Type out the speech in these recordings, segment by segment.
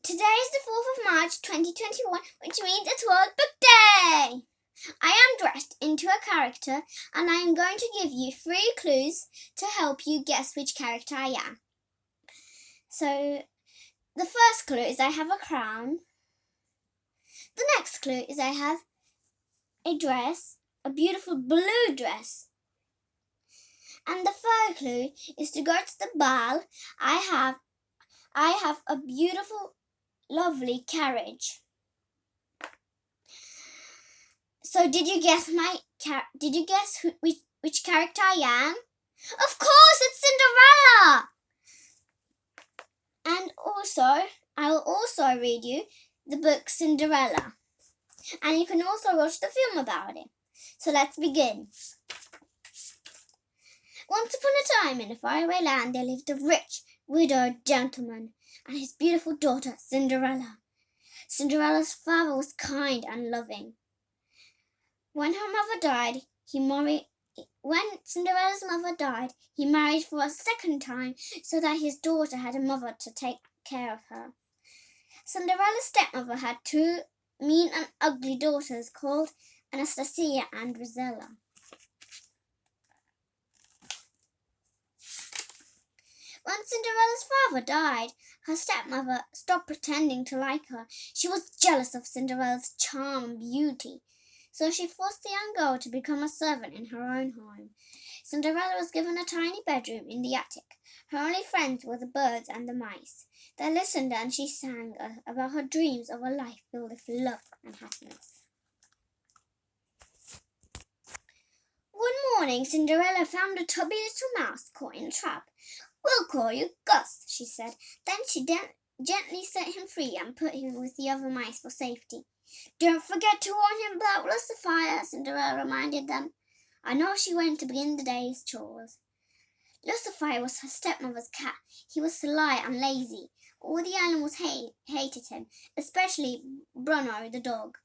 Today is the 4th of March 2021, which means it's World Book Day! I am dressed into a character and I am going to give you 3 clues to help you guess which character I am. So, the first clue is I have a crown. The next clue is I have a dress, a beautiful blue dress. And the third clue is to go to the ball. I have a beautiful, lovely carriage. So did you guess which character I am? Of course, it's Cinderella. And also, I will also read you the book Cinderella. And you can also watch the film about it. So let's begin. Once upon a time in a faraway land there lived a rich, widowed gentleman and his beautiful daughter Cinderella. Cinderella's father was kind and loving. When Cinderella's mother died, he married for a second time so that his daughter had a mother to take care of her. Cinderella's stepmother had 2 mean and ugly daughters called Anastasia and Rosella. When Cinderella's father died, her stepmother stopped pretending to like her. She was jealous of Cinderella's charm and beauty, so she forced the young girl to become a servant in her own home. Cinderella was given a tiny bedroom in the attic. Her only friends were the birds and the mice. They listened and she sang about her dreams of a life filled with love and happiness. One morning, Cinderella found a tubby little mouse caught in a trap. "We'll call you Gus," she said. Then she gently set him free and put him with the other mice for safety. "Don't forget to warn him about Lucifer," Cinderella reminded them. I know she went to begin the day's chores. Lucifer was her stepmother's cat. He was sly and lazy. All the animals hated him, especially Bruno the dog.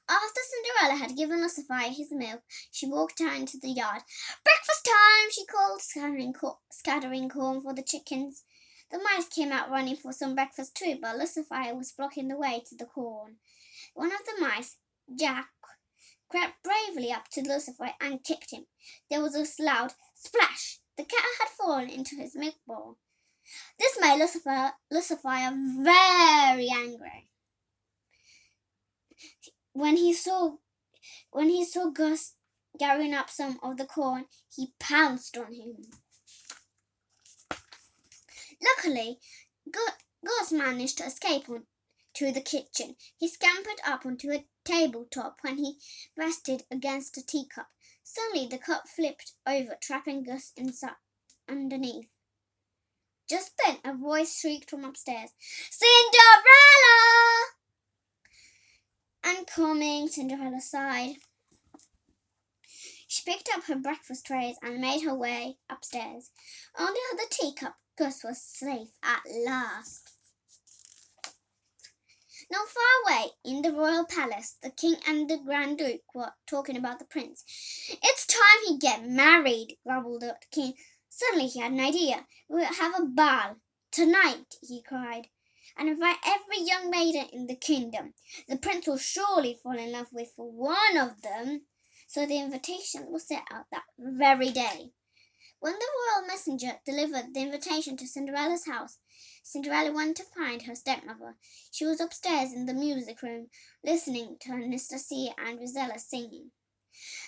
After Cinderella had given Lucifer his milk, she walked out into the yard. "Breakfast time!" she called, scattering corn for the chickens. The mice came out running for some breakfast too, but Lucifer was blocking the way to the corn. One of the mice, Jack, crept bravely up to Lucifer and kicked him. There was a loud splash. The cat had fallen into his milk bowl. This made Lucifer very angry. When he saw Gus gathering up some of the corn, he pounced on him. Luckily, Gus managed to escape to the kitchen. He scampered up onto a tabletop when he rested against a teacup. Suddenly, the cup flipped over, trapping Gus underneath. Just then, a voice shrieked from upstairs, "Cinderella!" And calming, Cinderella sighed. She picked up her breakfast trays and made her way upstairs. On the other teacup, Gus was safe at last. Not far away, in the royal palace, the king and the Grand Duke were talking about the prince. "It's time he get married," grumbled the king. Suddenly he had an idea. "We'll have a ball tonight," he cried, "and invite every young maiden in the kingdom. The prince will surely fall in love with one of them." So the invitation was sent out that very day. When the royal messenger delivered the invitation to Cinderella's house, Cinderella went to find her stepmother. She was upstairs in the music room, listening to Anastasia and Rosella singing.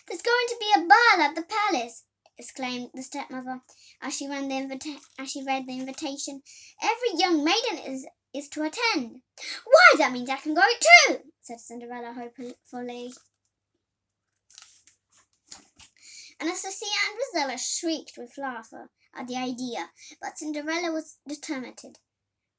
"There's going to be a ball at the palace," exclaimed the stepmother as she read the invitation. "Every young maiden is to attend." "Why, that means I can go too," said Cinderella hopefully. Anastasia and Rosella shrieked with laughter at the idea, but Cinderella was determined.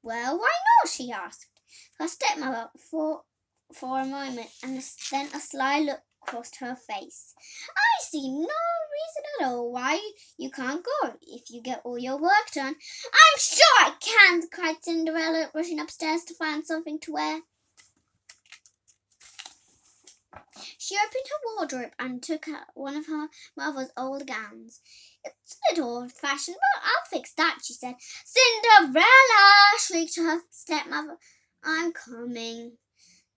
"Well, why not?" she asked. Her stepmother thought for a moment, and then a sly look crossed her face. "I see no reason at all why you can't go if you get all your work done." "I'm sure I can!" cried Cinderella, rushing upstairs to find something to wear. She opened her wardrobe and took out one of her mother's old gowns. "It's a little old-fashioned, but I'll fix that," she said. "Cinderella!" shrieked her stepmother. "I'm coming."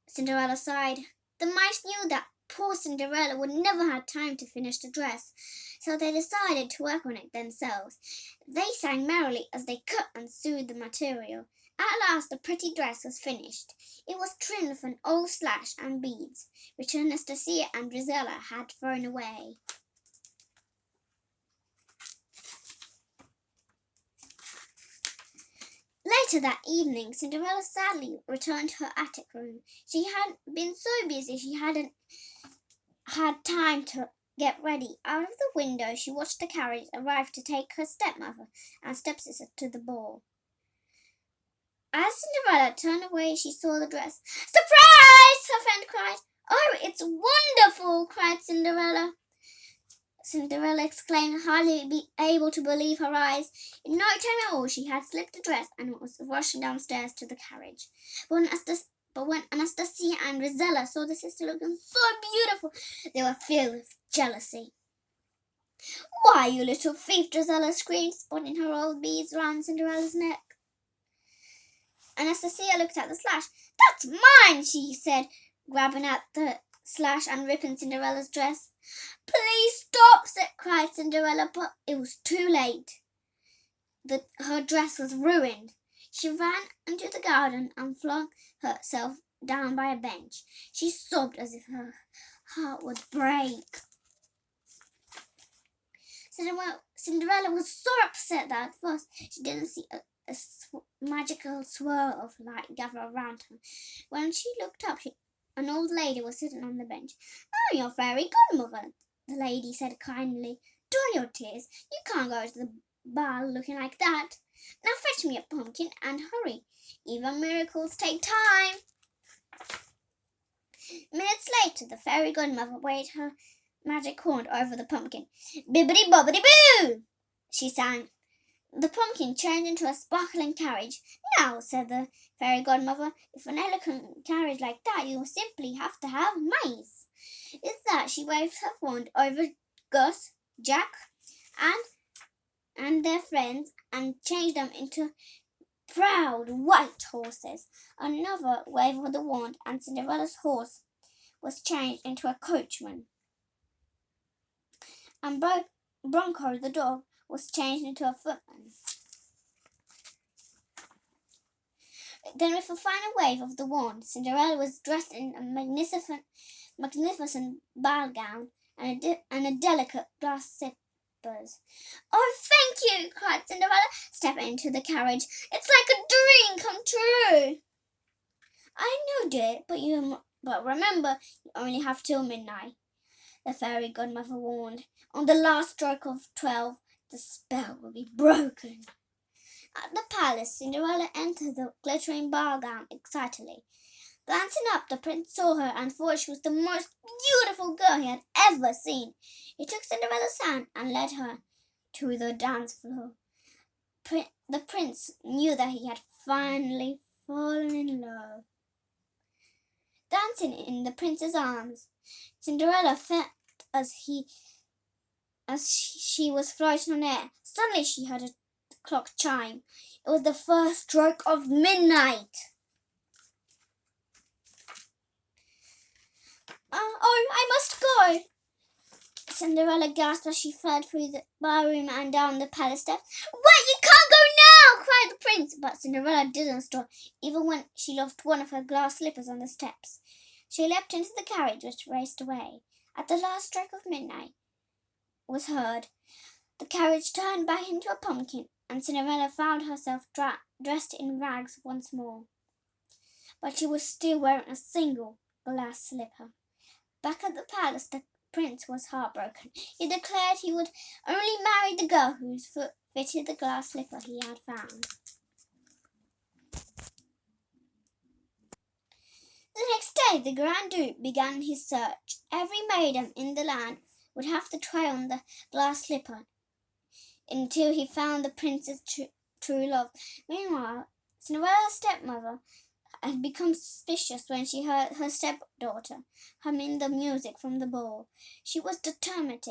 Cinderella sighed. The mice knew that poor Cinderella would never have time to finish the dress, so they decided to work on it themselves. They sang merrily as they cut and sewed the material. At last the pretty dress was finished. It was trimmed with an old sash and beads, which Anastasia and Drizella had thrown away. Later that evening, Cinderella sadly returned to her attic room. She had been so busy she hadn't had time to get ready. Out of the window she watched the carriage arrive to take her stepmother and stepsister to the ball. As Cinderella turned away, she saw the dress. "Surprise!" her friend cried. "Oh, it's wonderful!" cried Cinderella. Cinderella exclaimed, hardly able to believe her eyes. In no time at all, she had slipped the dress and was rushing downstairs to the carriage. But when Anastasia and Drizella saw the sister looking so beautiful, they were filled with jealousy. "Why, you little thief!" Drizella screamed, spotting her old beads round Cinderella's neck. Anastasia looked at the slash. "That's mine," she said, grabbing at the slash and ripping Cinderella's dress. "Please stop!" cried Cinderella, but it was too late. Her dress was ruined. She ran into the garden and flung herself down by a bench. She sobbed as if her heart would break. Cinderella was so upset that at first she didn't see a magical swirl of light gather around her. When she looked up, an old lady was sitting on the bench. "I'm your fairy godmother," the lady said kindly. "Dry your tears. You can't go to the ball looking like that. Now fetch me a pumpkin and hurry. Even miracles take time." Minutes later, the fairy godmother waved her magic wand over the pumpkin. "Bibbidi-bobbidi-boo!" she sang. The pumpkin changed into a sparkling carriage. "Now," said the fairy godmother, "if an elegant carriage like that, you simply have to have mice." With that, she waved her wand over Gus, Jack, and their friends and changed them into proud white horses. Another wave of the wand, and Cinderella's horse was changed into a coachman. And Bronco, the dog, was changed into a footman. Then, with a final wave of the wand, Cinderella was dressed in a magnificent ball gown and a delicate glass slippers. "Oh, thank you!" cried Cinderella, stepping into the carriage. "It's like a dream come true." "I know, dear, but remember, you only have till midnight," the fairy godmother warned. "On the last stroke of 12, the spell will be broken." At the palace, Cinderella entered the glittering ball gown excitedly. Glancing up, the prince saw her and thought she was the most beautiful girl he had ever seen. He took Cinderella's hand and led her to the dance floor. The prince knew that he had finally fallen in love. Dancing in the prince's arms, Cinderella felt as she was floating on air. Suddenly she heard a clock chime. It was the first stroke of midnight. "Oh, I must go!" Cinderella gasped as she fled through the ballroom and down the palace steps. "Wait, you can't go now!" cried the prince. But Cinderella didn't stop, even when she lost one of her glass slippers on the steps. She leapt into the carriage, which raced away. At the last stroke of midnight was heard, the carriage turned back into a pumpkin, and Cinderella found herself dressed in rags once more. But she was still wearing a single glass slipper. Back at the palace, the prince was heartbroken. He declared he would only marry the girl whose foot fitted the glass slipper he had found. The next day, the Grand Duke began his search. Every maiden in the land would have to try on the glass slipper until he found the prince's true love. Meanwhile, Cinderella's stepmother had become suspicious when she heard her stepdaughter humming the music from the ball. She was determined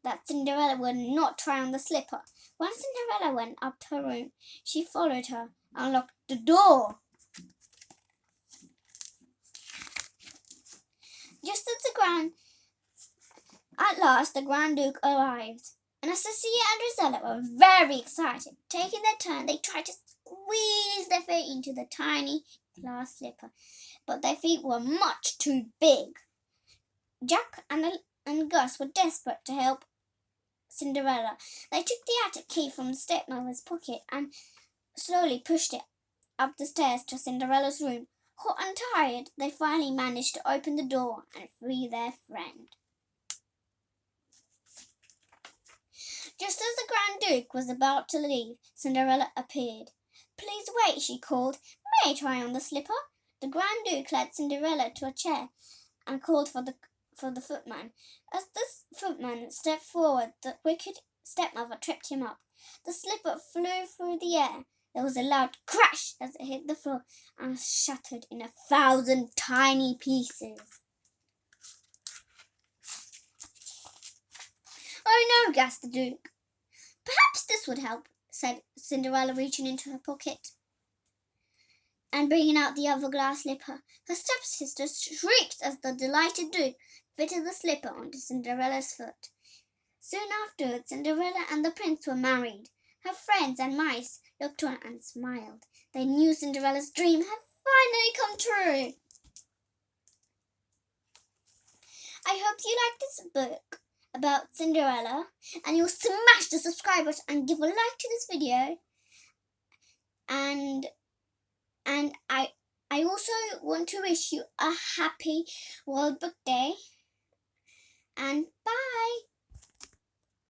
that Cinderella would not try on the slipper. When Cinderella went up to her room, she followed her and locked the door. Just as at last the Grand Duke arrived, and Cecilia and Rosella were very excited. Taking their turn, they tried to squeeze their feet into the tiny glass slipper, but their feet were much too big. Jack and Gus were desperate to help Cinderella. They took the attic key from the stepmother's pocket and slowly pushed it up the stairs to Cinderella's room. Hot and tired, they finally managed to open the door and free their friend. Just as the Grand Duke was about to leave, Cinderella appeared. "Please wait," she called. "May I try on the slipper?" The Grand Duke led Cinderella to a chair and called for the footman. As the footman stepped forward, the wicked stepmother tripped him up. The slipper flew through the air. There was a loud crash as it hit the floor and shattered in 1,000 tiny pieces. "Oh no," gasped the Duke. "Perhaps this would help," said Cinderella, reaching into her pocket and bringing out the other glass slipper. Her stepsister shrieked as the delighted Duke fitted the slipper onto Cinderella's foot. Soon afterwards, Cinderella and the prince were married. Her friends and mice looked on and smiled. They knew Cinderella's dream had finally come true. I hope you liked this book about Cinderella, and you'll smash the subscribe button and give a like to this video. And I also want to wish you a happy World Book Day. And bye.